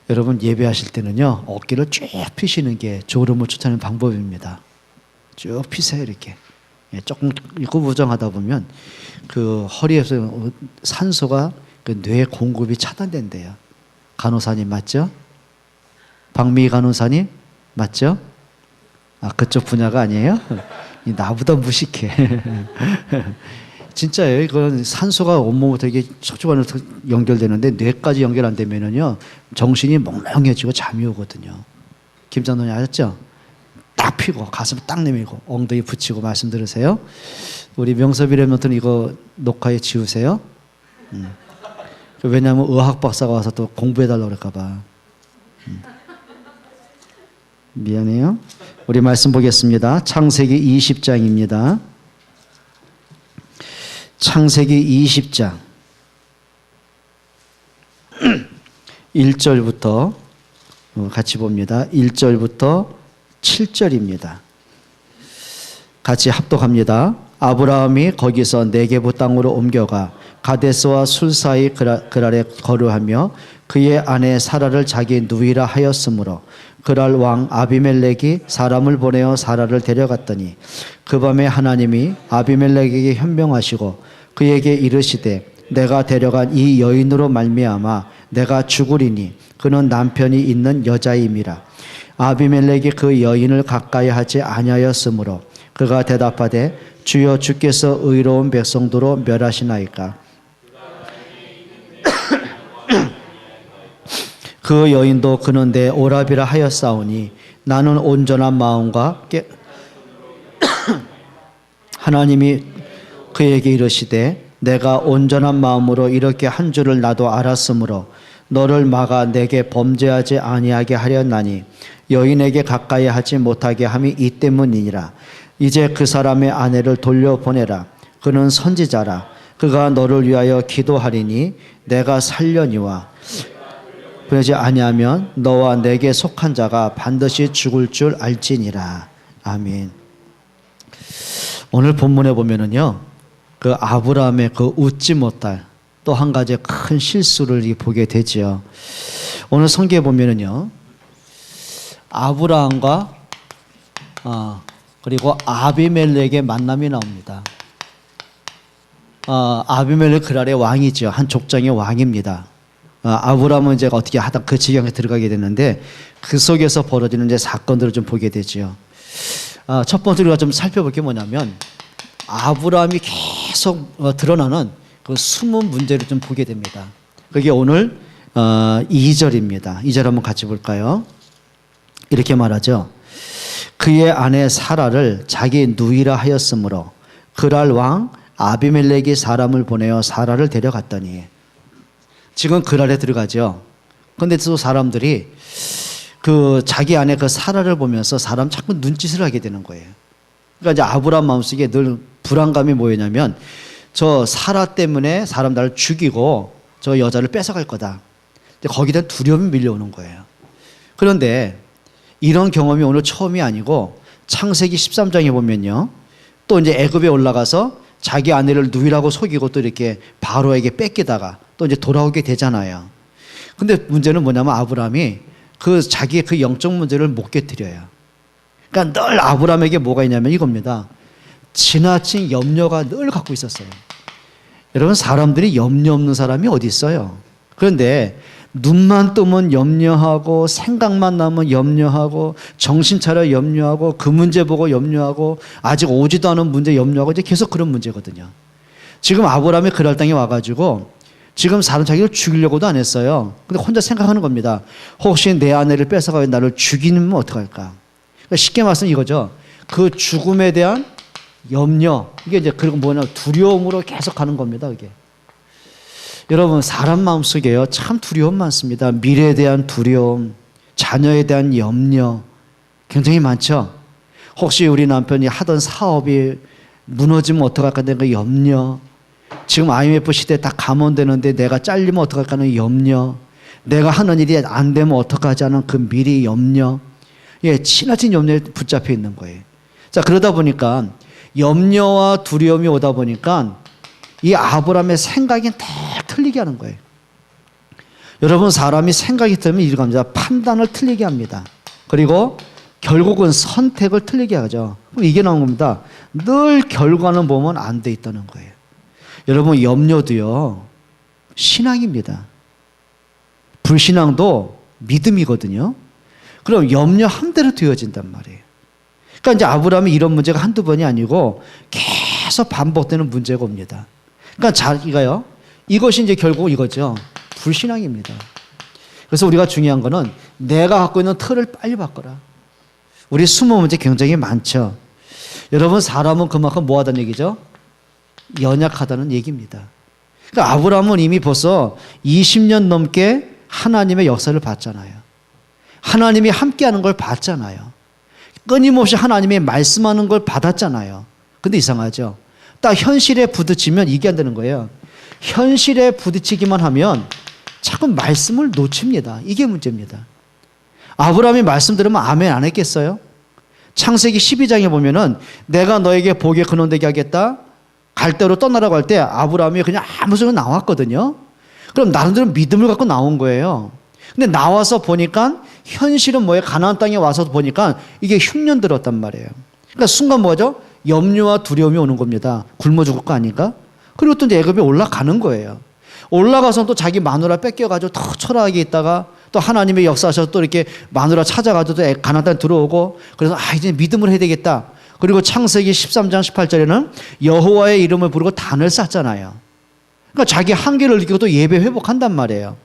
여러분 예배하실 때는요 어깨를 쭉 펴시는 게 졸음을 쫓아내는 방법입니다. 쭉 펴세요 이렇게. 조금 구부정하다 보면 그 허리에서 산소가 그 뇌 공급이 차단된대요. 간호사님 맞죠? 박미희 간호사님 맞죠? 아 그쪽 분야가 아니에요? 나보다 무식해. 진짜예요. 이건 산소가 온몸부터 이게 척추관으로 연결되는데 뇌까지 연결 안 되면은요 정신이 멍멍해지고 잠이 오거든요. 김장로님 아셨죠? 딱 피고 가슴 딱 내밀고 엉덩이 붙이고 말씀 들으세요. 우리 명섭이 랩런트는 이거 녹화에 지우세요. 왜냐하면 의학 박사가 와서 또 공부해달라고 그럴까 봐. 미안해요. 우리 말씀 보겠습니다. 창세기 20장입니다. 창세기 20장 1절부터 같이 봅니다. 1절부터 7절입니다. 같이 합독합니다. 아브라함이 거기서 네게부 땅으로 옮겨가 가데스와 술 사이 그랄에 거류하며 그의 아내 사라를 자기 누이라 하였으므로 그랄 왕 아비멜렉이 사람을 보내어 사라를 데려갔더니 그 밤에 하나님이 아비멜렉에게 현명하시고 그에게 이르시되 내가 데려간 이 여인으로 말미암아 내가 죽으리니 그는 남편이 있는 여자임이라. 아비멜렉이 그 여인을 가까이 하지 아니하였으므로 그가 대답하되 주여 주께서 의로운 백성도로 멸하시나이까. 그 여인도 그는 내 오라비라 하였사오니 나는 온전한 마음과 하나님이 그에게 이르시되 내가 온전한 마음으로 이렇게 한 줄을 나도 알았으므로 너를 막아 내게 범죄하지 아니하게 하렸나니 여인에게 가까이 하지 못하게 함이 이 때문이니라. 이제 그 사람의 아내를 돌려보내라. 그는 선지자라. 그가 너를 위하여 기도하리니 내가 살려니와 그러지 아니하면 너와 내게 속한 자가 반드시 죽을 줄 알지니라. 아멘. 오늘 본문에 보면은요 그 아브라함의 그 웃지 못할 또 한 가지 큰 실수를 보게 되지요. 오늘 성경에 보면은요 아브라함과 그리고 아비멜렉의 만남이 나옵니다. 아비멜렉 그랄의 왕이죠. 한 족장의 왕입니다. 아브라함은 이제 어떻게 하다 그 지경에 들어가게 됐는데 그 속에서 벌어지는 이제 사건들을 좀 보게 되죠. 첫 번째로 우리가 좀 살펴볼 게 뭐냐면 아브라함이 계속 드러나는 그 숨은 문제를 좀 보게 됩니다. 그게 오늘 2절입니다. 2절 한번 같이 볼까요? 이렇게 말하죠. 그의 아내 사라를 자기 누이라 하였으므로 그랄 왕 아비멜렉이 사람을 보내어 사라를 데려갔더니 지금 그랄에 들어가죠. 근데 또 사람들이 그 자기 아내 그 사라를 보면서 사람 자꾸 눈짓을 하게 되는 거예요. 그러니까 이제 아브라함 마음속에 늘 불안감이 뭐였냐면 저 사라 때문에 사람 나를 죽이고 저 여자를 뺏어갈 거다. 거기다 두려움이 밀려오는 거예요. 그런데 이런 경험이 오늘 처음이 아니고 창세기 13장에 보면요. 또 이제 애굽에 올라가서 자기 아내를 누이라고 속이고 또 이렇게 바로에게 뺏기다가 또 이제 돌아오게 되잖아요. 근데 문제는 뭐냐면 아브라함이 그 자기의 그 영적 문제를 못 깨뜨려요. 그러니까 늘 아브라함에게 뭐가 있냐면 이겁니다. 지나친 염려가 늘 갖고 있었어요. 여러분 사람들이 염려 없는 사람이 어디 있어요? 그런데 눈만 뜨면 염려하고 생각만 나면 염려하고 정신 차려 염려하고 그 문제 보고 염려하고 아직 오지도 않은 문제 염려하고 이제 계속 그런 문제거든요. 지금 아브라함이 그랄 땅에 와가지고 지금 사람 자기를 죽이려고도 안 했어요. 근데 혼자 생각하는 겁니다. 혹시 내 아내를 뺏어가서 나를 죽이면 어떡할까? 그러니까 쉽게 말하면 이거죠. 그 죽음에 대한 염려 이게 이제 그리고 뭐냐 두려움으로 계속 가는 겁니다. 이게. 여러분 사람 마음속에요 참 두려움 많습니다. 미래에 대한 두려움, 자녀에 대한 염려 굉장히 많죠. 혹시 우리 남편이 하던 사업이 무너지면 어떡할까 하는 그 염려, 지금 IMF 시대에 다 감원되는데 내가 잘리면 어떡할까 하는 염려, 내가 하는 일이 안 되면 어떡하지 하는 그 미리 염려, 지나친 염려에 붙잡혀 있는 거예요. 자 그러다 보니까 염려와 두려움이 오다 보니까 이 아브라함의 생각이 다 틀리게 하는 거예요. 여러분, 사람이 생각이 틀리면 이렇게 합니다. 판단을 틀리게 합니다. 그리고 결국은 선택을 틀리게 하죠. 그럼 이게 나온 겁니다. 늘 결과는 보면 안 돼 있다는 거예요. 여러분, 염려도요, 신앙입니다. 불신앙도 믿음이거든요. 그럼 염려한 대로 되어진단 말이에요. 그러니까 이제 아브라함이 이런 문제가 한두 번이 아니고 계속 반복되는 문제가 옵니다. 그러니까 자기가요, 이것이 이제 결국 이거죠. 불신앙입니다. 그래서 우리가 중요한 거는 내가 갖고 있는 틀을 빨리 바꿔라. 우리 숨은 문제 굉장히 많죠. 여러분, 사람은 그만큼 뭐하다는 얘기죠? 연약하다는 얘기입니다. 그러니까 아브라함은 이미 벌써 20년 넘게 하나님의 역사를 봤잖아요. 하나님이 함께하는 걸 봤잖아요. 끊임없이 하나님의 말씀하는 걸 받았잖아요. 근데 이상하죠? 딱 현실에 부딪히면 이게 안 되는 거예요. 현실에 부딪히기만 하면 자꾸 말씀을 놓칩니다. 이게 문제입니다. 아브라함이 말씀 들으면 아멘 안 했겠어요? 창세기 12장에 보면은 내가 너에게 복의 근원 되게 하겠다. 갈대로 떠나라고 할 때 아브라함이 그냥 아무 소리 나왔거든요. 그럼 나름대로 믿음을 갖고 나온 거예요. 근데 나와서 보니까 현실은 뭐예요? 가나안 땅에 와서 보니까 이게 흉년 들었단 말이에요. 그러니까 순간 뭐죠? 염려와 두려움이 오는 겁니다. 굶어 죽을 거 아닌가? 그리고 또 이제 애굽에 올라가는 거예요. 올라가서 또 자기 마누라 뺏겨가지고 더 초라하게 있다가 또 하나님의 역사하셔서 또 이렇게 마누라 찾아가지고 또 가나안 땅에 들어오고 그래서 이제 믿음을 해야 되겠다. 그리고 창세기 13장 18절에는 여호와의 이름을 부르고 단을 쌓잖아요. 그러니까 자기 한계를 느끼고 또 예배 회복한단 말이에요.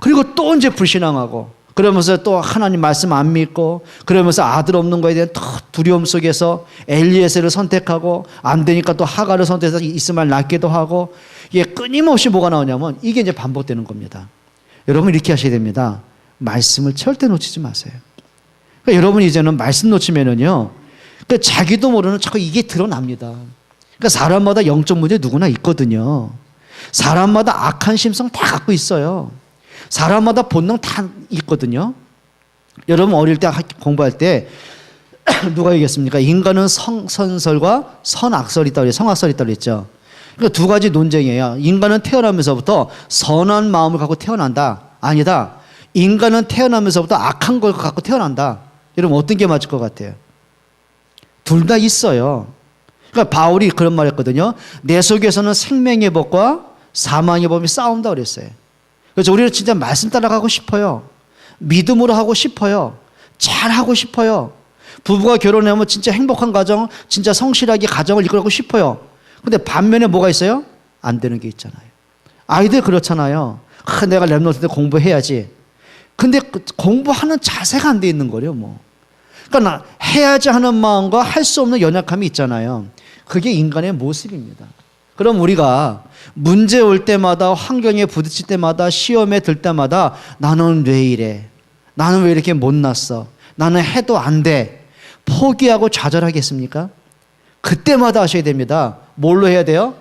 그리고 또 이제 불신앙하고 그러면서 또 하나님 말씀 안 믿고 그러면서 아들 없는 거에 대한 또 두려움 속에서 엘리에셀을 선택하고 안 되니까 또 하갈을 선택해서 이스마엘 낳기도 하고 이게 끊임없이 뭐가 나오냐면 이게 이제 반복되는 겁니다. 여러분 이렇게 하셔야 됩니다. 말씀을 절대 놓치지 마세요. 그러니까 여러분 이제는 말씀 놓치면은요, 그러니까 자기도 모르는 자꾸 이게 드러납니다. 그러니까 사람마다 영적 문제 누구나 있거든요. 사람마다 악한 심성 다 갖고 있어요. 사람마다 본능 다 있거든요. 여러분 어릴 때 공부할 때 누가 얘기했습니까? 인간은 성선설과 선악설이 있다고 그랬죠. 성악설이 있다고 그랬죠. 그러니까 두 가지 논쟁이에요. 인간은 태어나면서부터 선한 마음을 갖고 태어난다. 아니다. 인간은 태어나면서부터 악한 걸 갖고 태어난다. 여러분 어떤 게 맞을 것 같아요? 둘 다 있어요. 그러니까 바울이 그런 말 했거든요. 내 속에서는 생명의 법과 사망의 법이 싸운다 그랬어요. 그래서 우리는 진짜 말씀 따라가고 싶어요. 믿음으로 하고 싶어요. 잘하고 싶어요. 부부가 결혼하면 진짜 행복한 가정, 진짜 성실하게 가정을 이끌고 싶어요. 근데 반면에 뭐가 있어요? 안 되는 게 있잖아요. 아이들 그렇잖아요. 내가 랩노트 때 공부해야지. 근데 공부하는 자세가 안 돼 있는 거래요, 뭐. 그러니까 해야지 하는 마음과 할 수 없는 연약함이 있잖아요. 그게 인간의 모습입니다. 그럼 우리가 문제 올 때마다 환경에 부딪힐 때마다 시험에 들 때마다 나는 왜 이래? 나는 왜 이렇게 못났어? 나는 해도 안 돼. 포기하고 좌절하겠습니까? 그때마다 하셔야 됩니다. 뭘로 해야 돼요?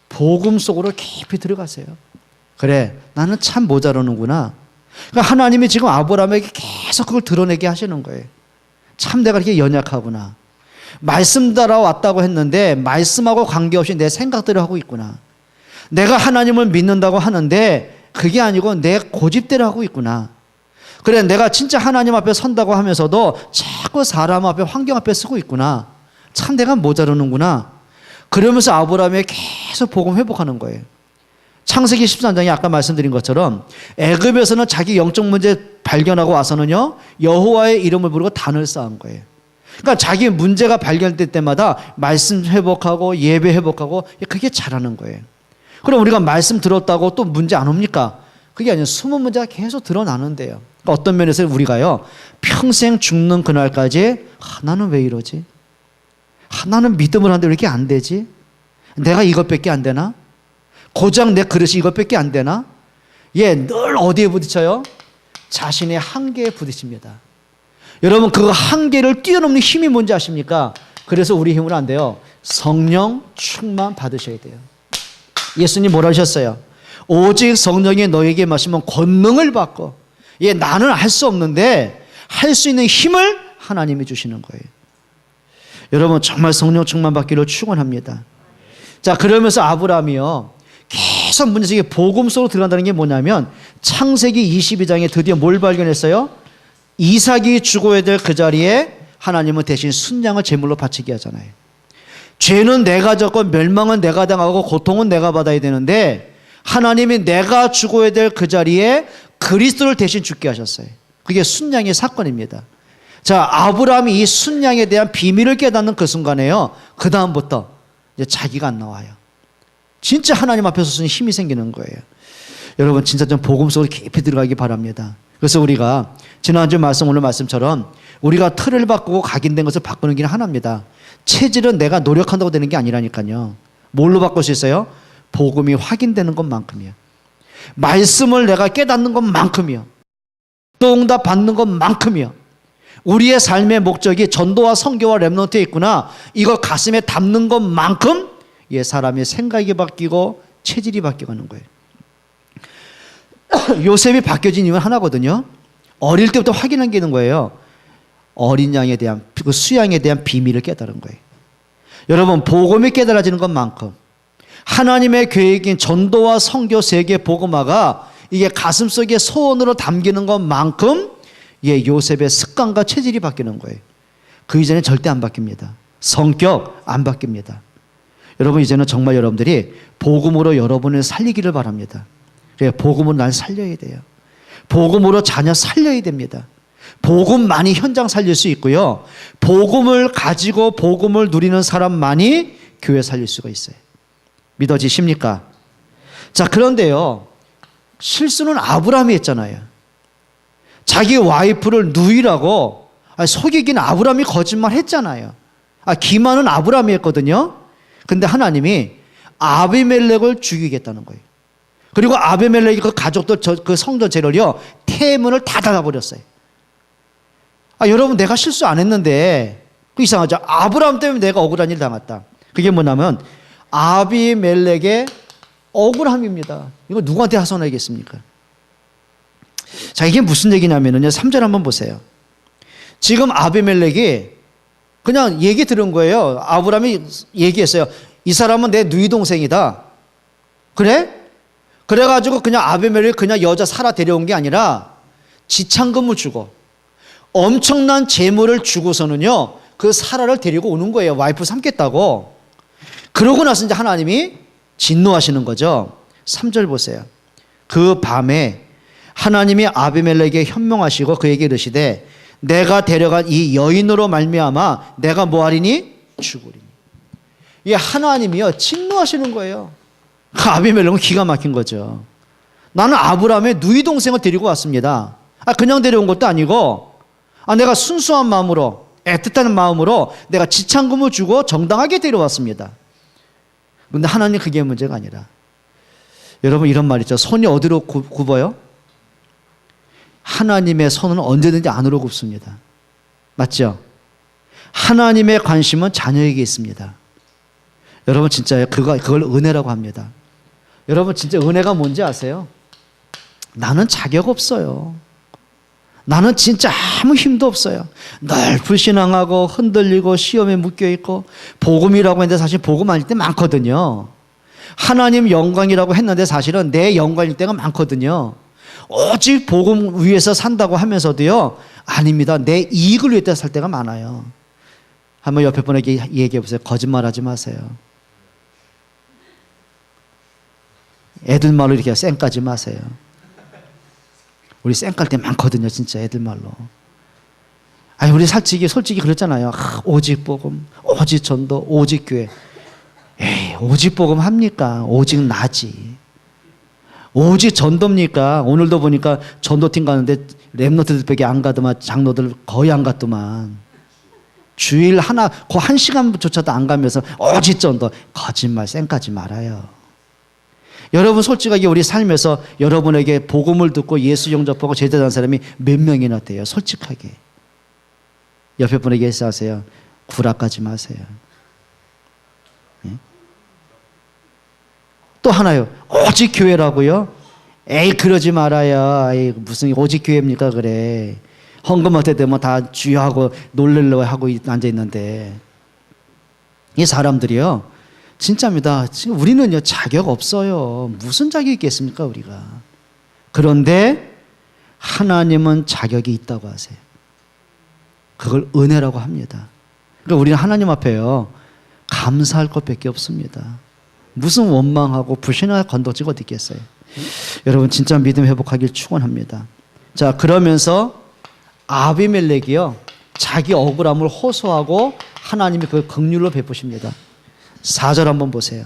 복음 속으로 깊이 들어가세요. 그래, 나는 참 모자라는구나. 그러니까 하나님이 지금 아브라함에게 계속 그걸 드러내게 하시는 거예요. 참 내가 이렇게 연약하구나. 말씀 따라왔다고 했는데 말씀하고 관계없이 내 생각대로 하고 있구나. 내가 하나님을 믿는다고 하는데 그게 아니고 내 고집대로 하고 있구나. 그래, 내가 진짜 하나님 앞에 선다고 하면서도 자꾸 사람 앞에 환경 앞에 서고 있구나. 참 내가 모자르는구나. 그러면서 아브라함이 계속 복음 회복하는 거예요. 창세기 13장에 아까 말씀드린 것처럼 애굽에서는 자기 영적 문제 발견하고 와서는요, 여호와의 이름을 부르고 단을 쌓은 거예요. 그러니까 자기 문제가 발견될 때마다 말씀 회복하고 예배 회복하고 그게 잘하는 거예요. 그럼 우리가 말씀 들었다고 또 문제 안 옵니까? 그게 아니라 숨은 문제가 계속 드러나는데요. 그러니까 어떤 면에서 우리가요, 평생 죽는 그날까지 나는 왜 이러지? 나는 믿음을 하는데 왜 이렇게 안 되지? 내가 이것밖에 안 되나? 고작 내 그릇이 이것밖에 안 되나? 늘 어디에 부딪혀요? 자신의 한계에 부딪힙니다. 여러분 그 한계를 뛰어넘는 힘이 뭔지 아십니까? 그래서 우리 힘으로 안 돼요. 성령 충만 받으셔야 돼요. 예수님 뭐라 하셨어요? 오직 성령이 너에게 마시면 권능을 받고, 나는 할 수 없는데 할 수 있는 힘을 하나님이 주시는 거예요. 여러분 정말 성령 충만 받기를 축원합니다. 자, 그러면서 아브라함이요, 계속 문제적인 복음 속으로 들어간다는 게 뭐냐면 창세기 22장에 드디어 뭘 발견했어요? 이삭이 죽어야 될 그 자리에 하나님은 대신 순양을 제물로 바치게 하잖아요. 죄는 내가 졌고 멸망은 내가 당하고 고통은 내가 받아야 되는데 하나님이 내가 죽어야 될 그 자리에 그리스도를 대신 죽게 하셨어요. 그게 순양의 사건입니다. 자, 아브라함이 이 순양에 대한 비밀을 깨닫는 그 순간에요, 그 다음부터 이제 자기가 안 나와요. 진짜 하나님 앞에 서서는 힘이 생기는 거예요. 여러분 진짜 좀 복음 속으로 깊이 들어가기 바랍니다. 그래서 우리가 지난주 말씀 오늘 말씀처럼 우리가 틀을 바꾸고 각인된 것을 바꾸는 길은 하나입니다. 체질은 내가 노력한다고 되는 게 아니라니까요. 뭘로 바꿀 수 있어요? 복음이 확인되는 것만큼이요. 말씀을 내가 깨닫는 것만큼이요. 또 응답 받는 것만큼이요. 우리의 삶의 목적이 전도와 선교와 렘넌트에 있구나, 이걸 가슴에 담는 것만큼 사람의 생각이 바뀌고 체질이 바뀌어가는 거예요. 요셉이 바뀌어진 이유는 하나거든요. 어릴 때부터 확인한 게 있는 거예요. 어린 양에 대한, 그 수양에 대한 비밀을 깨달은 거예요. 여러분 복음이 깨달아지는 것만큼 하나님의 계획인 전도와 선교 세계 복음화가 이게 가슴속에 소원으로 담기는 것만큼 요셉의 습관과 체질이 바뀌는 거예요. 그 이전에 절대 안 바뀝니다. 성격 안 바뀝니다. 여러분 이제는 정말 여러분들이 복음으로 여러분을 살리기를 바랍니다. 그래, 복음으로 날 살려야 돼요. 복음으로 자녀 살려야 됩니다. 복음만이 현장 살릴 수 있고요, 복음을 가지고 복음을 누리는 사람만이 교회 살릴 수가 있어요. 믿어지십니까? 자, 그런데요, 실수는 아브라함이 했잖아요. 자기 와이프를 누이라고 속이긴 아브라함이 거짓말 했잖아요. 기만은 아브라함이 했거든요. 근데 하나님이 아비멜렉을 죽이겠다는 거예요. 그리고 아비멜렉이 그 가족들 그 성전 재를요, 태문을 다 닫아버렸어요. 여러분 내가 실수 안 했는데 그 이상하죠. 아브라함 때문에 내가 억울한 일 당했다. 그게 뭐냐면 아비멜렉의 억울함입니다. 이거 누구한테 하소연하겠습니까? 자, 이게 무슨 얘기냐면요, 3절 한번 보세요. 지금 아비멜렉이 그냥 얘기 들은 거예요. 아브라함이 얘기했어요. 이 사람은 내 누이 동생이다. 그래? 그래가지고 그냥 아비멜렉이 그냥 여자 사라 데려온 게 아니라 지참금을 주고 엄청난 재물을 주고서는요, 그 사라를 데리고 오는 거예요. 와이프 삼겠다고. 그러고 나서 이제 하나님이 진노하시는 거죠. 3절 보세요. 그 밤에 하나님이 아비멜렉에게 현명하시고 그에게 이르시되 내가 데려간 이 여인으로 말미암아 내가 뭐하리니? 죽으리니. 이 하나님이요, 진노하시는 거예요. 아비멜렉은 기가 막힌 거죠. 나는 아브라함의 누이 동생을 데리고 왔습니다. 그냥 데려온 것도 아니고 내가 순수한 마음으로, 애틋한 마음으로 내가 지참금을 주고 정당하게 데려왔습니다. 그런데 하나님 그게 문제가 아니라, 여러분 이런 말 있죠. 손이 어디로 굽어요? 하나님의 손은 언제든지 안으로 굽습니다. 맞죠? 하나님의 관심은 자녀에게 있습니다. 여러분 진짜 그걸 은혜라고 합니다. 여러분 진짜 은혜가 뭔지 아세요? 나는 자격 없어요. 나는 진짜 아무 힘도 없어요. 늘 불신앙하고 흔들리고 시험에 묶여있고, 복음이라고 했는데 사실 복음 아닐 때 많거든요. 하나님 영광이라고 했는데 사실은 내 영광일 때가 많거든요. 오직 복음 위에서 산다고 하면서도요, 아닙니다. 내 이익을 위해 살 때가 많아요. 한번 옆에 분에게 얘기해 보세요. 거짓말하지 마세요. 애들 말로 이렇게 쌩까지 마세요. 우리 쌩깔 때 많거든요, 진짜 애들 말로. 우리 솔직히 그랬잖아요. 오직 복음, 오직 전도, 오직 교회. 에이, 오직 복음 합니까? 오직 나지. 오직 전도입니까? 오늘도 보니까 전도팀 가는데 랩노트들밖에 안 가더만, 장로들 거의 안 갔더만. 주일 하나, 그 1시간조차도 안 가면서 오직 전도. 거짓말, 쌩까지 말아요. 여러분 솔직하게 우리 삶에서 여러분에게 복음을 듣고 예수 영접하고 제자된 사람이 몇 명이나 돼요? 솔직하게. 옆에 분에게 얘기하세요. 구락하지 마세요. 네? 또 하나요. 오직 교회라고요? 에이 그러지 말아요. 에이, 무슨 오직 교회입니까 그래. 헌금할 때 되면 다 주여하고 놀래려 하고 앉아있는데, 이 사람들이요, 진짜입니다. 지금 우리는요, 자격 없어요. 무슨 자격이 있겠습니까, 우리가. 그런데 하나님은 자격이 있다고 하세요. 그걸 은혜라고 합니다. 그러니까 우리는 하나님 앞에요, 감사할 것밖에 없습니다. 무슨 원망하고 불신할 건덕지가 어디 있겠어요. 여러분 진짜 믿음 회복하길 축원합니다. 자, 그러면서 아비멜렉이요, 자기 억울함을 호소하고 하나님이 그 긍휼로 베푸십니다. 4절 한번 보세요.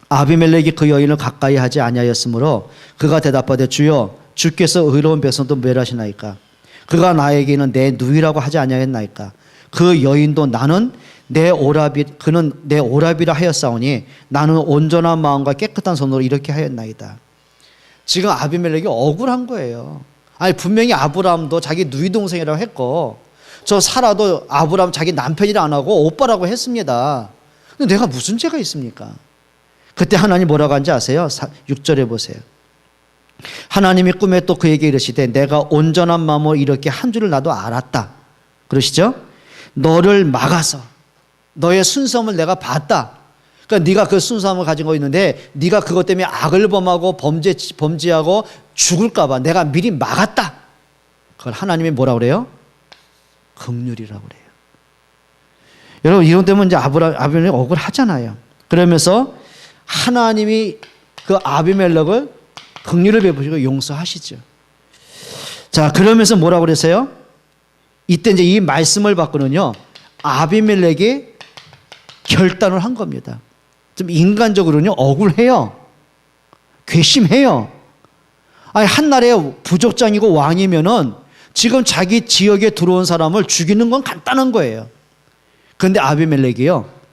아비멜렉이 그 여인을 가까이 하지 아니하였으므로 그가 대답하되 주여 주께서 의로운 백성도 멸하시나이까. 그가 나에게는 내 누이라고 하지 아니하였나이까. 그 여인도 그는 내 오라비라 하였사오니 나는 온전한 마음과 깨끗한 손으로 이렇게 하였나이다. 지금 아비멜렉이 억울한 거예요. 아니 분명히 아브라함도 자기 누이 동생이라고 했고 저 사라도 아브라함 자기 남편이라 안 하고 오빠라고 했습니다. 근데 내가 무슨 죄가 있습니까? 그때 하나님 뭐라고 하는지 아세요? 6절에 보세요. 하나님이 꿈에 또 그에게 이르시되 내가 온전한 마음으로 이렇게 한 줄을 나도 알았다. 그러시죠? 너를 막아서 너의 순수함을 내가 봤다. 그러니까 네가 그 순수함을 가지고 있는데 네가 그것 때문에 악을 범하고 범죄하고 죽을까 봐 내가 미리 막았다. 그걸 하나님이 뭐라고 그래요? 긍휼이라고 그래요. 여러분 이런 때문에 이제 아비멜렉이 억울하잖아요. 그러면서 하나님이 그 아비멜렉을 긍휼을 베푸시고 용서하시죠. 자, 그러면서 뭐라고 그랬어요? 이때 이제 이 말씀을 받고는요, 아비멜렉이 결단을 한 겁니다. 좀 인간적으로는요, 억울해요. 괘씸해요. 아니, 한나라의 부족장이고 왕이면은 지금 자기 지역에 들어온 사람을 죽이는 건 간단한 거예요. 그런데 아비멜렉이요,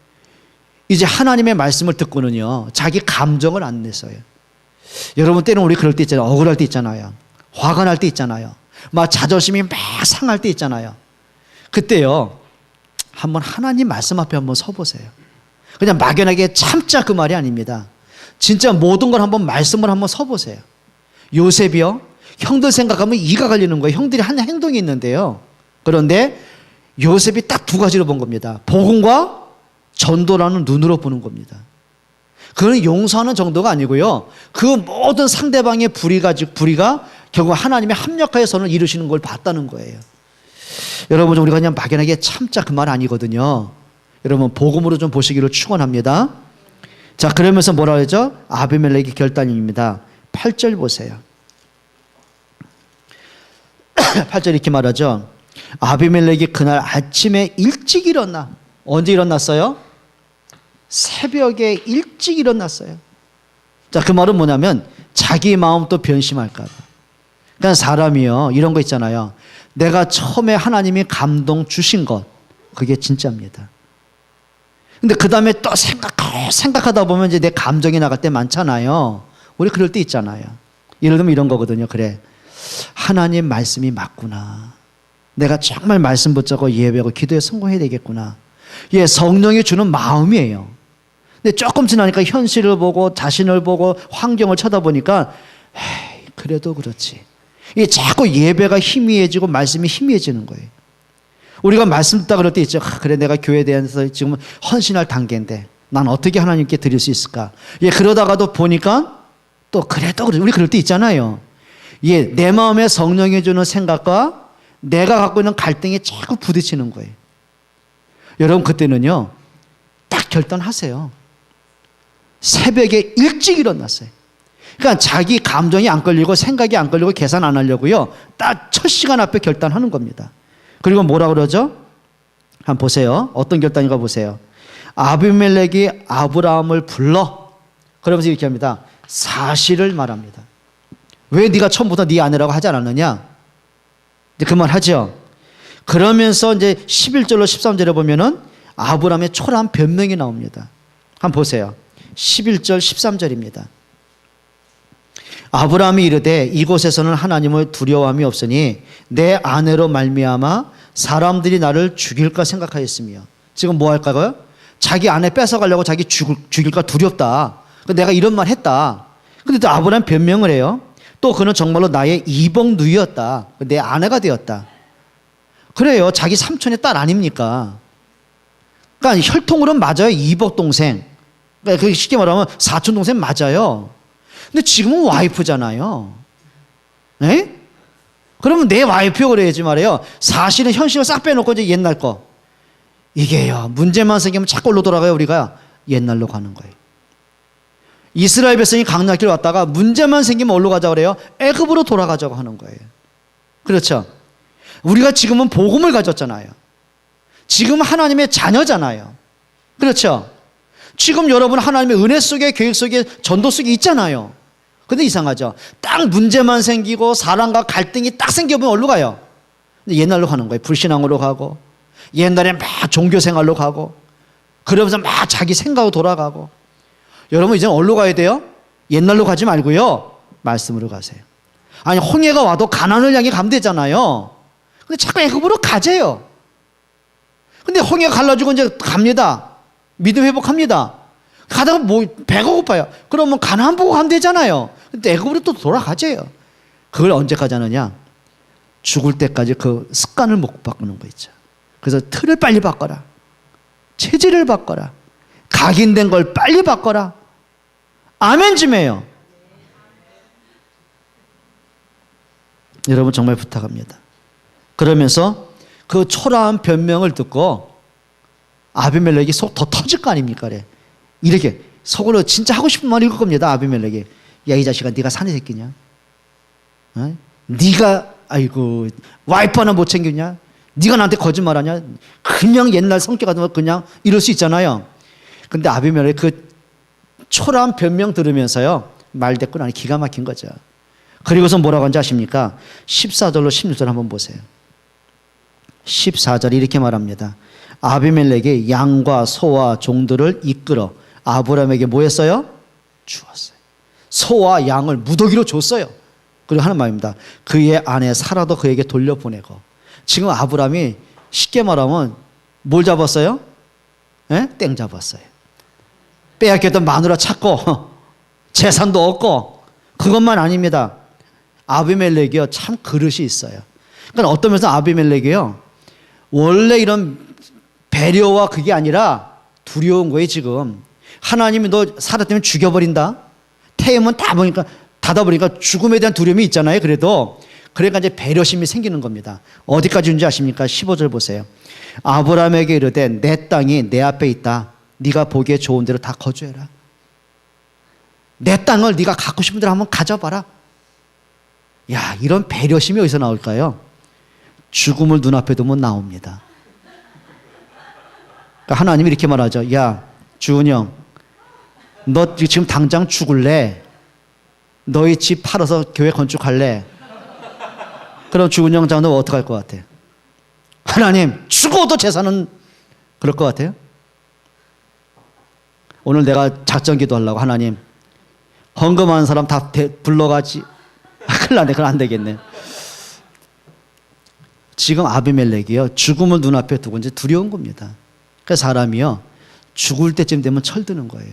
이제 하나님의 말씀을 듣고는요, 자기 감정을 안 내서요. 여러분 때는 우리 그럴 때 있잖아요. 억울할 때 있잖아요. 화가 날 때 있잖아요. 막 자존심이 막 상할 때 있잖아요. 그때요, 한번 하나님 말씀 앞에 한번 서보세요. 그냥 막연하게 참자 그 말이 아닙니다. 진짜 모든 걸 한번 말씀을 한번 서보세요. 요셉이요, 형들 생각하면 이가 갈리는 거예요. 형들이 한 행동이 있는데요. 그런데 요셉이 딱 두 가지로 본 겁니다. 복음과 전도라는 눈으로 보는 겁니다. 그건 용서하는 정도가 아니고요, 그 모든 상대방의 불의가 결국 하나님의 합력하에 선을 이루시는 걸 봤다는 거예요. 여러분 우리가 그냥 막연하게 참자 그 말 아니거든요. 여러분 복음으로 좀 보시기를 축원합니다. 자, 그러면서 뭐라 그러죠? 아비멜렉의 결단입니다. 8절 보세요. 8절 이렇게 말하죠. 아비멜렉이 그날 아침에 일찍 일어나. 언제 일어났어요? 새벽에 일찍 일어났어요. 자, 그 말은 뭐냐면 자기 마음도 변심할까 봐. 그러니까 사람이요, 이런 거 있잖아요. 내가 처음에 하나님이 감동 주신 것, 그게 진짜입니다. 근데 그 다음에 또 생각하다 보면 이제 내 감정이 나갈 때 많잖아요. 우리 그럴 때 있잖아요. 예를 들면 이런 거거든요. 그래, 하나님 말씀이 맞구나. 내가 정말 말씀 붙잡고 예배하고 기도에 성공해야 되겠구나. 예, 성령이 주는 마음이에요. 근데 조금 지나니까 현실을 보고 자신을 보고 환경을 쳐다보니까 에이, 그래도 그렇지. 이게 자꾸 예배가 희미해지고 말씀이 희미해지는 거예요. 우리가 말씀 듣다 그럴 때 있죠. 그래, 내가 교회에 대해서 지금 헌신할 단계인데 난 어떻게 하나님께 드릴 수 있을까? 예, 그러다가도 보니까 또 그래도 그렇지. 우리 그럴 때 있잖아요. 예, 내 마음에 성령이 주는 생각과 내가 갖고 있는 갈등이 자꾸 부딪히는 거예요. 여러분 그때는요, 딱 결단하세요. 새벽에 일찍 일어났어요. 그러니까 자기 감정이 안 끌리고 생각이 안 끌리고 계산 안 하려고요, 딱 첫 시간 앞에 결단하는 겁니다. 그리고 뭐라 그러죠? 한번 보세요. 어떤 결단인가 보세요. 아비멜렉이 아브라함을 불러, 그러면서 이렇게 합니다. 사실을 말합니다. 왜 네가 처음부터 네 아내라고 하지 않았느냐? 그 말 하죠. 그러면서 이제 11절로 13절에 보면은 아브라함의 초라한 변명이 나옵니다. 한번 보세요. 11절 13절입니다. 아브라함이 이르되 이곳에서는 하나님을 두려워함이 없으니 내 아내로 말미암아 사람들이 나를 죽일까 생각하였으며. 지금 뭐 할까요? 자기 아내 뺏어가려고 자기 죽일까 두렵다. 내가 이런 말 했다. 근데 또 아브라함 변명을 해요. 또 그는 정말로 나의 이복 누이였다. 내 아내가 되었다. 그래요. 자기 삼촌의 딸 아닙니까? 그러니까 혈통으로는 맞아요. 이복 동생. 그러니까 쉽게 말하면 사촌 동생 맞아요. 근데 지금은 와이프잖아요. 네? 그러면 내 와이프 그래야지 말이에요. 사실은 현실을 싹 빼놓고 이제 옛날 거. 이게요, 문제만 생기면 자꾸 올로 돌아가요. 우리가 옛날로 가는 거예요. 이스라엘 백성이 강나길 왔다가 문제만 생기면 어디로 가자고 그래요? 애굽으로 돌아가자고 하는 거예요. 그렇죠? 우리가 지금은 복음을 가졌잖아요. 지금 하나님의 자녀잖아요. 그렇죠? 지금 여러분 하나님의 은혜 속에, 계획 속에, 전도 속에 있잖아요. 근데 이상하죠? 딱 문제만 생기고 사랑과 갈등이 딱 생겨보면 어디로 가요? 옛날로 가는 거예요. 불신앙으로 가고, 옛날에 막 종교생활로 가고, 그러면서 막 자기 생각으로 돌아가고. 여러분 이제 어디로 가야 돼요? 옛날로 가지 말고요, 말씀으로 가세요. 아니, 홍해가 와도 가나안을 향해 가면 되잖아요. 근데 자꾸 애굽으로 가재요. 근데 홍해가 갈라지고 이제 갑니다. 믿음 회복합니다. 가다가 뭐 배가 고파요. 그러면 가나안 보고 가면 되잖아요. 근데 애굽으로 또 돌아가재요. 그걸 언제까지 하느냐? 죽을 때까지 그 습관을 못 바꾸는 거 있죠. 그래서 틀을 빨리 바꿔라. 체질을 바꿔라. 각인된 걸 빨리 바꿔라. 아멘 좀 해요. 여러분 정말 부탁합니다. 그러면서 그 초라한 변명을 듣고 아비멜렉이 속 더 터질 거 아닙니까? 그래. 이렇게 속으로 진짜 하고 싶은 말이 이걸 겁니다. 아비멜렉이. 야, 이 자식아, 네가 사내 새끼냐? 어? 네가 아이고 와이프 하나 못 챙겼냐? 네가 나한테 거짓말하냐? 그냥 옛날 성격 같은 그냥 이럴 수 있잖아요. 근데 아비멜렉이 그 초라한 변명 들으면서요, 말대꾸는 기가 막힌 거죠. 그리고서 뭐라고 하는지 아십니까? 14절로 16절 한번 보세요. 14절 이렇게 말합니다. 아비멜렉이 양과 소와 종들을 이끌어 아브라함에게 뭐 했어요? 주었어요. 소와 양을 무더기로 줬어요. 그리고 하는 말입니다. 그의 아내 사라도 그에게 돌려보내고. 지금 아브라함이 쉽게 말하면 뭘 잡았어요? 예? 땡 잡았어요. 빼앗겼던 마누라 찾고 재산도 얻고. 그것만 아닙니다. 아비멜렉이요, 참 그릇이 있어요. 그러니까 어떤 면에서 아비멜렉이요, 원래 이런 배려와 그게 아니라 두려운 거예요. 지금 하나님이 너 사라 때문에 죽여버린다, 태우면 다 보니까 닫아버리니까 죽음에 대한 두려움이 있잖아요. 그래도 그러니까 이제 배려심이 생기는 겁니다. 어디까지인지 아십니까? 15절 보세요. 아브라함에게 이르되 내 땅이 내 앞에 있다. 네가 보기에 좋은 대로 다 거주해라. 내 땅을 네가 갖고 싶은 대로 한번 가져봐라. 야, 이런 배려심이 어디서 나올까요? 죽음을 눈앞에 두면 나옵니다. 그러니까 하나님이 이렇게 말하죠. 야, 주은이 형, 너 지금 당장 죽을래? 너희 집 팔아서 교회 건축할래? 그럼 주은이 형 너 어떻게 할 것 같아? 하나님, 죽어도 재산은 그럴 것 같아요? 오늘 내가 작전 기도하려고, 하나님 헌금하는 사람 다 불러가지. 큰일 나네. 그건 안 되겠네. 지금 아비멜렉이요, 죽음을 눈앞에 두고 이제 두려운 겁니다. 그러니까 사람이요, 죽을 때쯤 되면 철드는 거예요.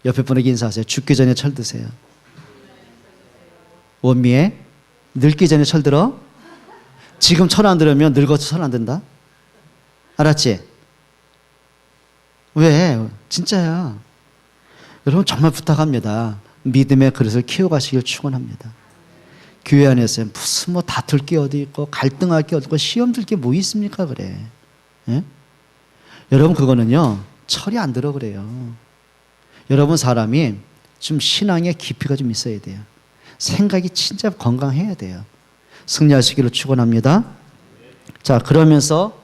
옆에 분에게 인사하세요. 죽기 전에 철드세요. 원미에 늙기 전에 철들어. 지금 철 안 들으면 늙어서 철 안 든다. 알았지? 왜? 진짜야. 여러분 정말 부탁합니다. 믿음의 그릇을 키워가시길 축원합니다. 교회 안에서 무슨 뭐 다툴 게 어디 있고 갈등할 게 어디 있고 시험 들 게 뭐 있습니까? 그래. 예? 여러분 그거는요, 철이 안 들어 그래요. 여러분 사람이 좀 신앙의 깊이가 좀 있어야 돼요. 생각이 진짜 건강해야 돼요. 승리할 수 있기를 축원합니다. 자, 그러면서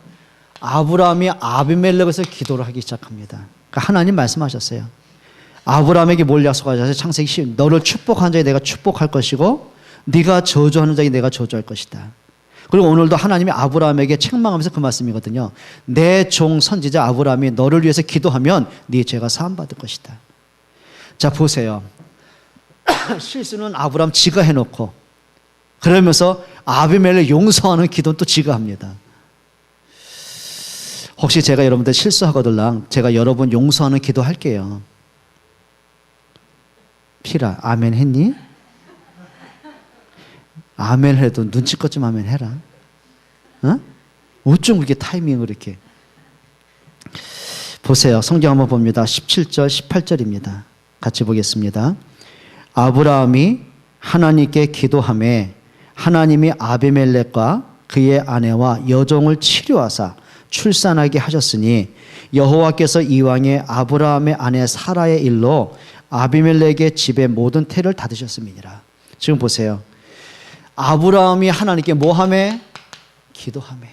아브라함이 아비멜렉에서 기도를 하기 시작합니다. 그러니까 하나님 말씀하셨어요. 아브라함에게 뭘 약속하셨어요? 창세기 10, 너를 축복한 자에 내가 축복할 것이고 네가 저주하는 자에게 내가 저주할 것이다. 그리고 오늘도 하나님이 아브라함에게 책망하면서 그 말씀이거든요. 내 종 선지자 아브라함이 너를 위해서 기도하면 네 죄가 사함받을 것이다. 자, 보세요. 실수는 아브라함 지가 해놓고 그러면서 아비멜렉 용서하는 기도는 또 지가 합니다. 혹시 제가 여러분들 실수하거들랑 제가 여러분 용서하는 기도 할게요. 피라, 아멘 했니? 아멘 해도 눈치껏 좀 아멘 해라. 어? 어쩜 그렇게 타이밍을 이렇게. 보세요. 성경 한번 봅니다. 17절, 18절입니다. 같이 보겠습니다. 아브라함이 하나님께 기도하매 하나님이 아비멜렉과 그의 아내와 여종을 치료하사 출산하게 하셨으니 여호와께서 이왕에 아브라함의 아내 사라의 일로 아비멜렉의 집의 모든 태를 닫으셨음이니라. 지금 보세요. 아브라함이 하나님께 뭐하매? 기도하매.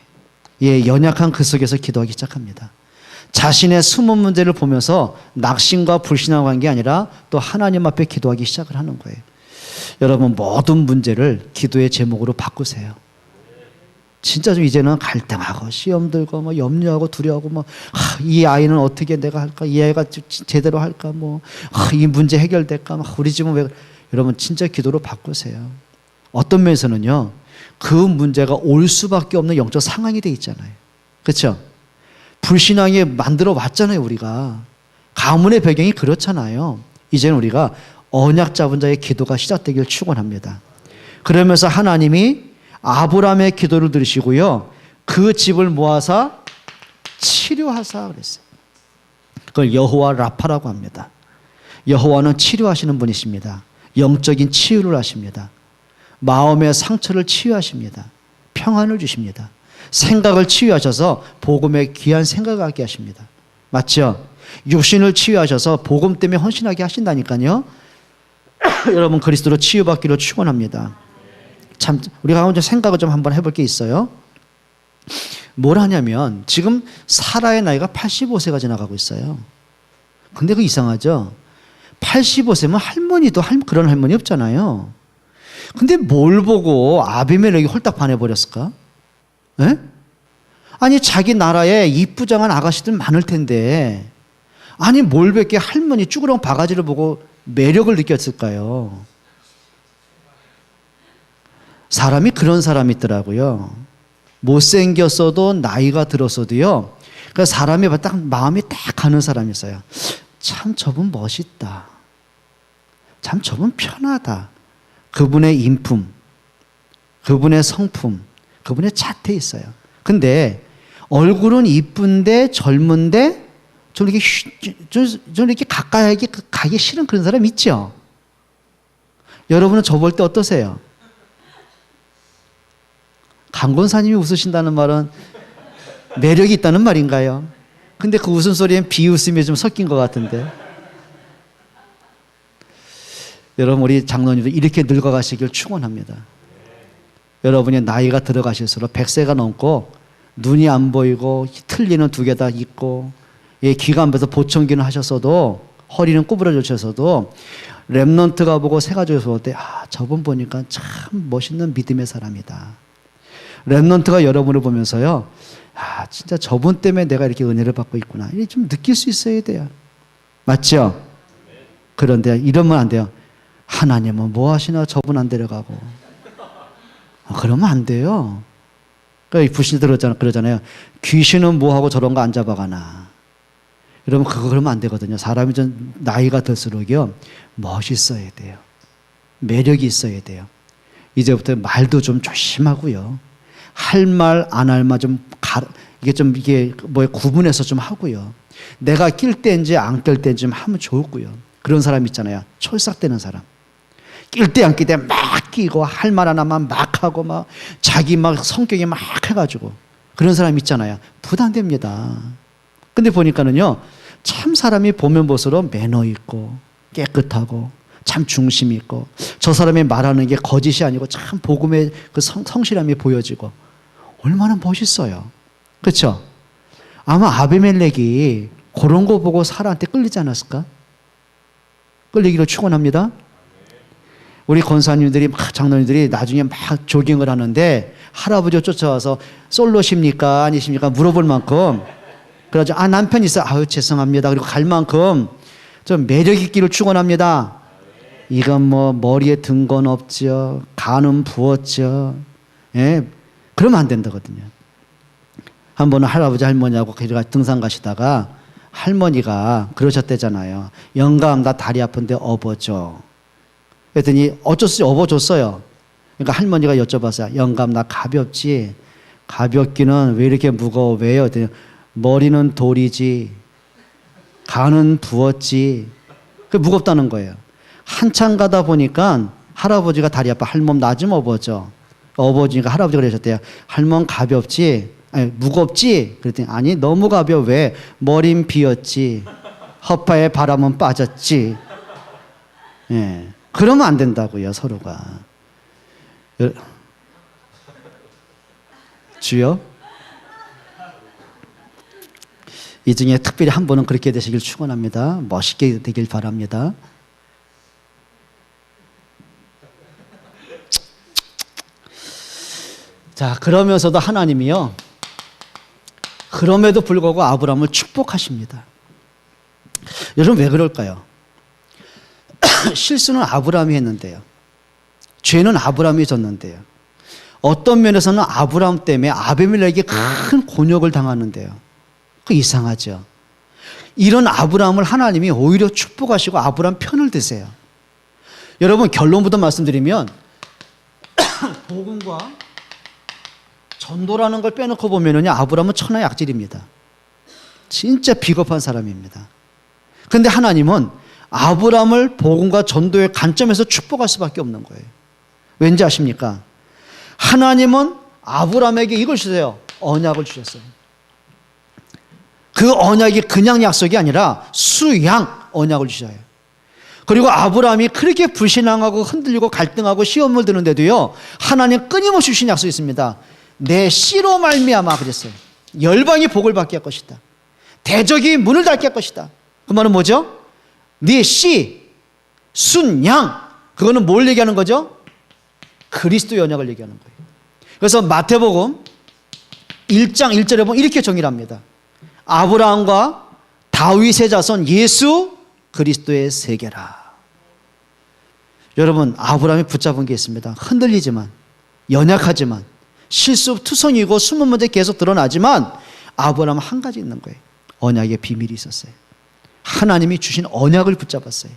예, 연약한 그 속에서 기도하기 시작합니다. 자신의 숨은 문제를 보면서 낙심과 불신하고 한 게 아니라 또 하나님 앞에 기도하기 시작을 하는 거예요. 여러분, 모든 문제를 기도의 제목으로 바꾸세요. 진짜 좀 이제는 갈등하고 시험 들고 뭐 염려하고 두려워하고 이 아이는 어떻게 내가 할까? 이 아이가 제대로 할까? 이 문제 해결될까? 우리 집은 왜? 여러분, 진짜 기도로 바꾸세요. 어떤 면에서는요, 그 문제가 올 수밖에 없는 영적 상황이 돼 있잖아요. 그렇죠? 불신앙에 만들어 왔잖아요, 우리가. 가문의 배경이 그렇잖아요. 이제는 우리가 언약 잡은 자의 기도가 시작되길 축원합니다. 그러면서 하나님이 아브라함의 기도를 들으시고요, 그 집을 모아서 치료하사 그랬어요. 그걸 여호와 라파라고 합니다. 여호와는 치료하시는 분이십니다. 영적인 치유를 하십니다. 마음의 상처를 치유하십니다. 평안을 주십니다. 생각을 치유하셔서 복음에 귀한 생각을 하게 하십니다. 맞죠? 육신을 치유하셔서 복음 때문에 헌신하게 하신다니까요. 여러분, 그리스도로 치유받기로 축원합니다. 참, 우리가 먼저 생각을 좀 한번 해볼 게 있어요. 뭘 하냐면 지금 사라의 나이가 85세가 지나가고 있어요. 근데 그 이상하죠? 85세면 할머니도 그런 할머니 없잖아요. 근데 뭘 보고 아비멜렉이 홀딱 반해버렸을까? 에? 아니, 자기 나라에 이쁘장한 아가씨들 많을 텐데, 아니, 뭘 뵙게 할머니 쭈그렁 바가지를 보고 매력을 느꼈을까요? 사람이 그런 사람이 있더라고요. 못생겼어도 나이가 들었어도요, 그러니까 사람이 딱 마음이 딱 가는 사람이 있어요. 참 저분 멋있다. 참 저분 편하다. 그분의 인품, 그분의 성품, 그분의 자태 있어요. 근데 얼굴은 이쁜데 젊은데 좀 이렇게 가까이 가기 싫은 그런 사람 있죠? 여러분은 저 볼 때 어떠세요? 강권사님이 웃으신다는 말은 매력이 있다는 말인가요? 근데 그 웃음소리엔 비웃음이 좀 섞인 것 같은데. 여러분, 우리 장로님도 이렇게 늙어가시길 축원합니다. 여러분이 나이가 들어가실수록 100세가 넘고 눈이 안 보이고 틀니는 2개 다 있고, 귀가 안 보여서 보청기는 하셨어도 허리는 구부러지셔서도 렘넌트가 보고 새 가족에서 볼 때 저분 보니까 참 멋있는 믿음의 사람이다. 렘넌트가 여러분을 보면서요, 진짜 저분 때문에 내가 이렇게 은혜를 받고 있구나, 이렇게 좀 느낄 수 있어야 돼요. 맞죠? 그런데 이러면 안 돼요. 하나님은 뭐 하시나 저분 안 데려가고. 그러면 안 돼요. 그러니까 불신이 그러잖아요. 귀신은 뭐 하고 저런 거 안 잡아가나. 여러분, 그거 그러면 안 되거든요. 사람이 좀 나이가 들수록요, 멋있어야 돼요. 매력이 있어야 돼요. 이제부터 말도 좀 조심하고요. 할 말, 안 할 말 이게 구분해서 좀 하고요. 내가 낄 때인지 안 낄 때인지 좀 하면 좋고요. 그런 사람 있잖아요. 촐싹대는 사람. 낄 때 안 낄 때 막 끼고 할 말 하나만 막 하고 자기 성격이 막 해가지고 그런 사람 있잖아요. 부담됩니다. 근데 보니까는요, 참 사람이 보면 볼수록 매너 있고 깨끗하고 참 중심 있고, 저 사람이 말하는 게 거짓이 아니고 참 복음의 그 성실함이 보여지고 얼마나 멋있어요. 그렇죠? 아마 아비멜렉이 그런 거 보고 사라한테 끌리지 않았을까? 끌리기로 축원합니다. 우리 권사님들이 장로님들이 나중에 막 조깅을 하는데 할아버지가 쫓아와서 솔로십니까 아니십니까 물어볼 만큼, 그러죠. 남편 있어. 죄송합니다. 그리고 갈 만큼 좀 매력 있기를 축원합니다. 이건 머리에 든 건 없죠. 간은 부었죠. 예, 그러면 안 된다거든요. 한 번은 할아버지 할머니하고 등산 가시다가 할머니가 그러셨대잖아요. 영감, 나 다리 아픈데 업어줘. 그랬더니 어쩔 수 없이 업어줬어요. 그러니까 할머니가 여쭤봤어요. 영감, 나 가볍지? 가볍기는 왜 이렇게 무거워? 왜요? 그랬더니 머리는 돌이지, 간은 부었지. 그게 무겁다는 거예요. 한참 가다 보니까 할아버지가 다리 아파. 할멈 나 좀 업어줘. 업어주니까 할아버지가 그러셨대요. 할멈 가볍지? 아니, 무겁지? 그랬더니 아니 너무 가벼워. 왜? 머린 비었지. 허파에 바람은 빠졌지. 예. 그러면 안 된다고요, 서로가. 주여, 이 중에 특별히 한 분은 그렇게 되시길 축원합니다. 멋있게 되길 바랍니다. 자, 그러면서도 하나님이요, 그럼에도 불구하고 아브라함을 축복하십니다. 여러분 왜 그럴까요? 실수는 아브라함이 했는데요, 죄는 아브라함이 졌는데요, 어떤 면에서는 아브라함 때문에 아비멜렉이 큰 곤욕을 당하는데요. 그 이상하죠. 이런 아브라함을 하나님이 오히려 축복하시고 아브라함 편을 드세요. 여러분 결론부터 말씀드리면 복음과 전도라는 걸 빼놓고 보면은요, 아브라함은 천하의 악질입니다. 진짜 비겁한 사람입니다. 그런데 하나님은 아브라함을 복음과 전도의 관점에서 축복할 수밖에 없는 거예요. 왠지 아십니까? 하나님은 아브라함에게 이걸 주세요. 언약을 주셨어요. 그 언약이 그냥 약속이 아니라 수양 언약을 주셔요. 그리고 아브라함이 그렇게 불신앙하고 흔들리고 갈등하고 시험을 드는데도요, 하나님 끊임없이 주신 약속이 있습니다. 내 씨로 말미암아 그랬어요. 열방이 복을 받게 할 것이다. 대적이 문을 닫게 할 것이다. 그 말은 뭐죠? 네 씨, 순양. 그거는 뭘 얘기하는 거죠? 그리스도의 언약을 얘기하는 거예요. 그래서 마태복음 1장 1절에 보면 이렇게 정의를 합니다. 아브라함과 다윗의 자손 예수 그리스도의 세계라. 여러분 아브라함이 붙잡은 게 있습니다. 흔들리지만, 연약하지만, 실수투성이고 숨은 문제 계속 드러나지만 아브라함은 한 가지 있는 거예요. 언약의 비밀이 있었어요. 하나님이 주신 언약을 붙잡았어요.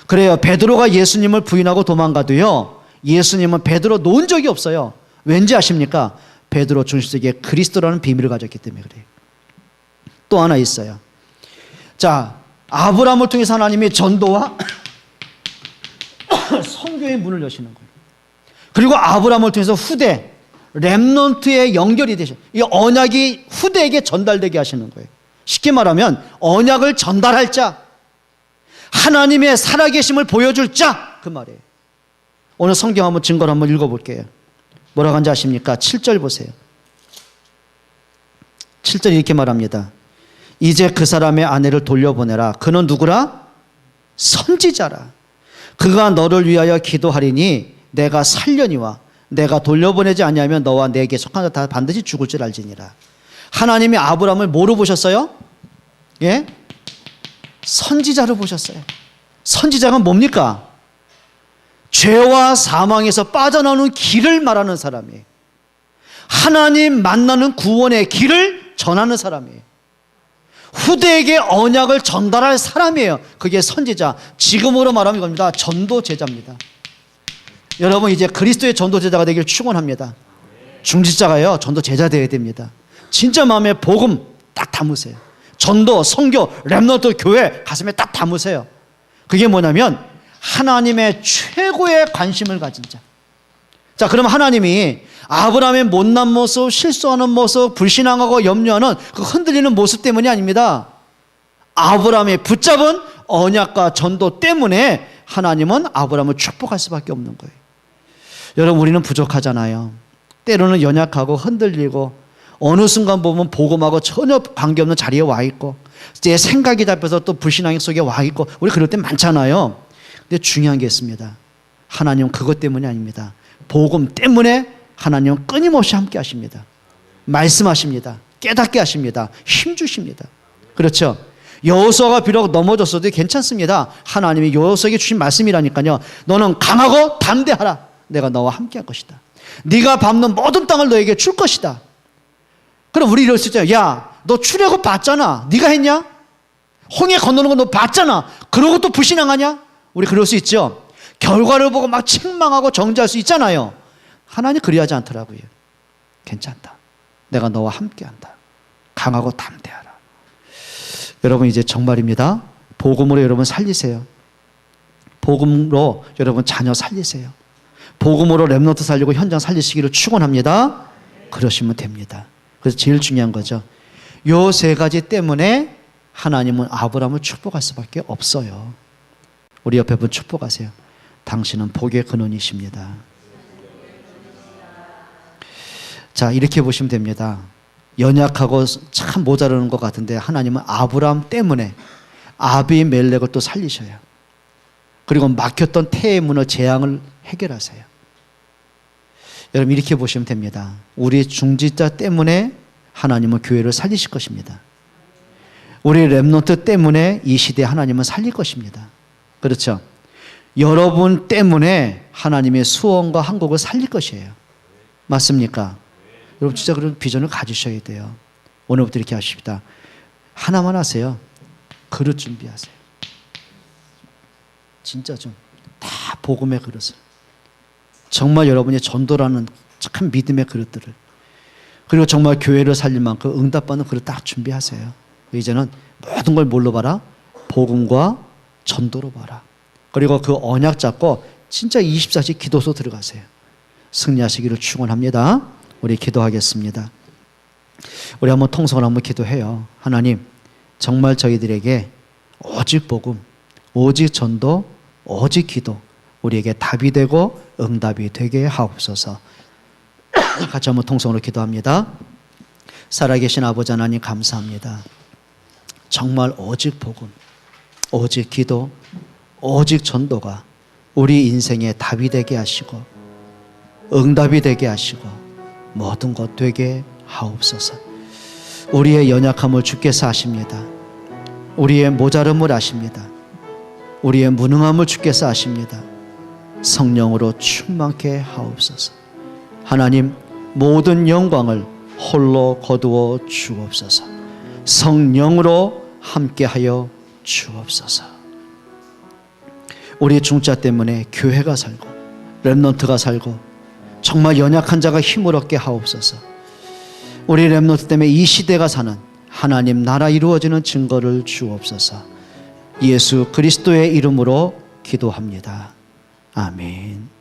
그래요, 베드로가 예수님을 부인하고 도망가도요, 예수님은 베드로 놓은 적이 없어요. 왠지 아십니까? 베드로 중심속에 그리스도라는 비밀을 가졌기 때문에 그래요. 또 하나 있어요. 자, 아브라함을 통해서 하나님이 전도와 선교의 문을 여시는 거예요. 그리고 아브라함을 통해서 후대, 렘넌트의 연결이 되셔. 이 언약이 후대에게 전달되게 하시는 거예요. 쉽게 말하면 언약을 전달할 자, 하나님의 살아계심을 보여줄 자, 그 말이에요. 오늘 성경 한번 증거를 한번 읽어볼게요. 뭐라고 하는지 아십니까? 7절 보세요. 7절 이렇게 말합니다. 이제 그 사람의 아내를 돌려보내라. 그는 누구라? 선지자라. 그가 너를 위하여 기도하리니 내가 살려니와 내가 돌려보내지 아니하면 너와 내게 속한 자 다 반드시 죽을 줄 알지니라. 하나님이 아브라함을 뭐로 보셨어요? 예? 선지자로 보셨어요. 선지자가 뭡니까? 죄와 사망에서 빠져나오는 길을 말하는 사람이에요. 하나님 만나는 구원의 길을 전하는 사람이에요. 후대에게 언약을 전달할 사람이에요. 그게 선지자. 지금으로 말하면 이겁니다. 전도제자입니다. 여러분 이제 그리스도의 전도제자가 되길 축원합니다. 중직자가요, 전도제자 되어야 됩니다. 진짜 마음에 복음 딱 담으세요. 전도, 선교, 렘넌트 교회 가슴에 딱 담으세요. 그게 뭐냐면 하나님의 최고의 관심을 가진 자. 자, 그럼 하나님이 아브라함의 못난 모습, 실수하는 모습, 불신앙하고 염려하는 그 흔들리는 모습 때문이 아닙니다. 아브라함이 붙잡은 언약과 전도 때문에 하나님은 아브라함을 축복할 수밖에 없는 거예요. 여러분 우리는 부족하잖아요. 때로는 연약하고 흔들리고 어느 순간 보면 복음하고 전혀 관계없는 자리에 와 있고 제 생각이 잡혀서 또 불신앙 속에 와 있고 우리 그럴 때 많잖아요. 근데 중요한 게 있습니다. 하나님은 그것 때문이 아닙니다. 복음 때문에 하나님은 끊임없이 함께 하십니다. 말씀하십니다. 깨닫게 하십니다. 힘주십니다. 그렇죠? 여호수아가 비록 넘어졌어도 괜찮습니다. 하나님이 여호수아에게 주신 말씀이라니까요. 너는 강하고 담대하라. 내가 너와 함께 할 것이다. 네가 밟는 모든 땅을 너에게 줄 것이다. 그럼 우리 이럴 수 있잖아요. 야, 너 출애굽 봤잖아. 네가 했냐? 홍해 건너는 거 너 봤잖아. 그러고 또 불신앙하냐? 우리 그럴 수 있죠. 결과를 보고 막 책망하고 정죄할 수 있잖아요. 하나님 그리하지 않더라고요. 괜찮다. 내가 너와 함께한다. 강하고 담대하라. 여러분 이제 정말입니다. 복음으로 여러분 살리세요. 복음으로 여러분 자녀 살리세요. 복음으로 렘넌트 살리고 현장 살리시기를 축원합니다. 그러시면 됩니다. 그래서 제일 중요한 거죠. 요 세 가지 때문에 하나님은 아브라함을 축복할 수밖에 없어요. 우리 옆에 분 축복하세요. 당신은 복의 근원이십니다. 자, 이렇게 보시면 됩니다. 연약하고 참 모자라는 것 같은데 하나님은 아브라함 때문에 아비멜렉을 또 살리셔요. 그리고 막혔던 태의 문어 재앙을 해결하세요. 여러분 이렇게 보시면 됩니다. 우리 중지자 때문에 하나님은 교회를 살리실 것입니다. 우리 렘넌트 때문에 이 시대에 하나님은 살릴 것입니다. 그렇죠? 여러분 때문에 하나님의 수원과 한국을 살릴 것이에요. 맞습니까? 여러분 진짜 그런 비전을 가지셔야 돼요. 오늘부터 이렇게 하십시다. 하나만 하세요. 그릇 준비하세요. 진짜 좀 다 복음의 그릇을. 정말 여러분이 전도라는 참 믿음의 그릇들을. 그리고 정말 교회를 살릴 만큼 응답받는 그릇 딱 준비하세요. 이제는 모든 걸 뭘로 봐라? 복음과 전도로 봐라. 그리고 그 언약 잡고 진짜 24시 기도소 들어가세요. 승리하시기를 축원합니다. 우리 기도하겠습니다. 우리 한번 통성을 한번 기도해요. 하나님, 정말 저희들에게 오직 복음, 오직 전도, 오직 기도, 우리에게 답이 되고 응답이 되게 하옵소서. 같이 한번 통성으로 기도합니다. 살아계신 아버지 하나님 감사합니다. 정말 오직 복음, 오직 기도, 오직 전도가 우리 인생의 답이 되게 하시고 응답이 되게 하시고 모든 것 되게 하옵소서. 우리의 연약함을 주께서 아십니다. 우리의 모자름을 아십니다. 우리의 무능함을 주께서 아십니다. 성령으로 충만케 하옵소서. 하나님, 모든 영광을 홀로 거두어 주옵소서. 성령으로 함께하여 주옵소서. 우리 중자 때문에 교회가 살고 렘넌트가 살고 정말 연약한 자가 힘을 얻게 하옵소서. 우리 렘넌트 때문에 이 시대가 사는 하나님 나라 이루어지는 증거를 주옵소서. 예수 그리스도의 이름으로 기도합니다. 아멘.